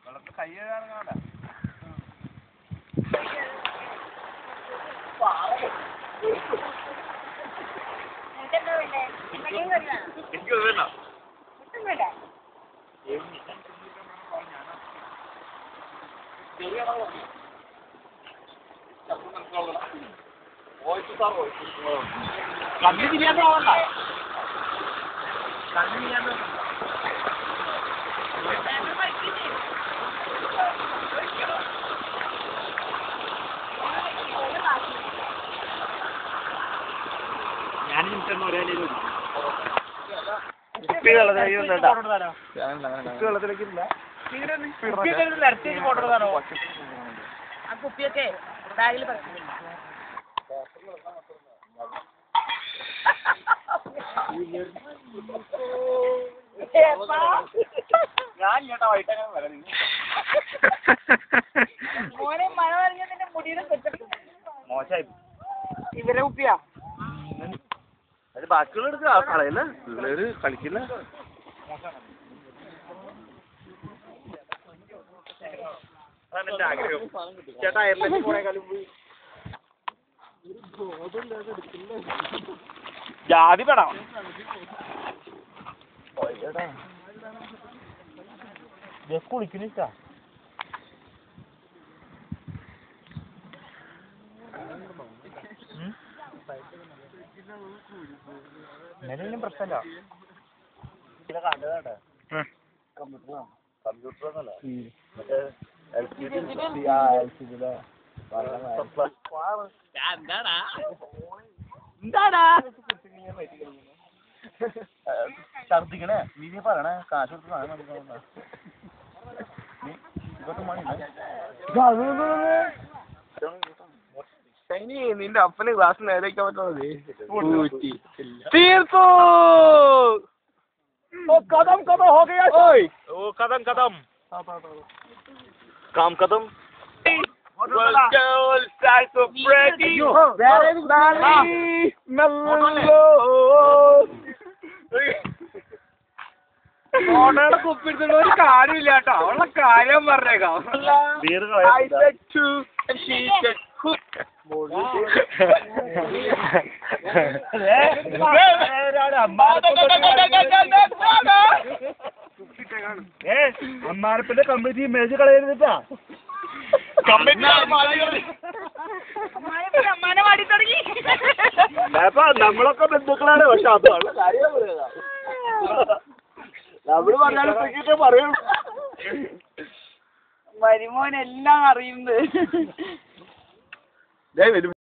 കൈ കാണാ എനിക്ക് വേണ്ട കണ്ണു തിരിയാൻ പോവണ്ട കണ്ണു തിരിയാൻ ഞാൻ നിമിഷം ഒരേ ആ കുപ്പിയൊക്കെ ബാഗിൽ ഞാൻ ചേട്ടാ വൈകിട്ടങ്ങനെ വരാം മോനെ മഴ പറഞ്ഞതിന്റെ മുടിയുടെ മോശമായി ഇവരെ കുപ്പിയാ അത് ബാക്കിയുള്ള എടുക്കുക ആ കളയല്ല പിള്ളേര് കളിക്കില്ല അതാണ് എന്റെ ആഗ്രഹം ചേട്ടാ അയർലൻഡിൽ പോയേക്കാളും ജാതി പെടാം കുളിക്കുന്നില്ല ഇന്നലെയും പ്രശ്നമില്ല കണ്ടതാട്ടെ കമ്പ്യൂട്ടർ എന്നല്ല മറ്റേ എന്താടാ ഛർദിക്കണേ നീ പറയണേ കാശ് കൊടുത്ത് സാധനം നിന്റെ അപ്പന് ക്ലാസ് നേരേക്കാൻ പറ്റുന്നത് തീർത്തോ कदम कदम हो गया ओए ओ कदम कदम काम कदम Well, start to Freddy ഓണയുടെ കുപ്പിടുത്തുള്ള ഒരു കാര്യമില്ല കേട്ടോ അവളുടെ കാര്യം പറഞ്ഞേക്കാം അമ്മാരപ്പന്റെ കമ്മിറ്റി ഇമേജ് കളയരുതിട്ടാ നമ്മളൊക്കെ ബന്ധുക്കളാണ് പക്ഷെ അതാണ് കാര്യം നമ്മള് പറഞ്ഞാലും പറയൂ മരുമോനെല്ലാം അറിയുന്നത്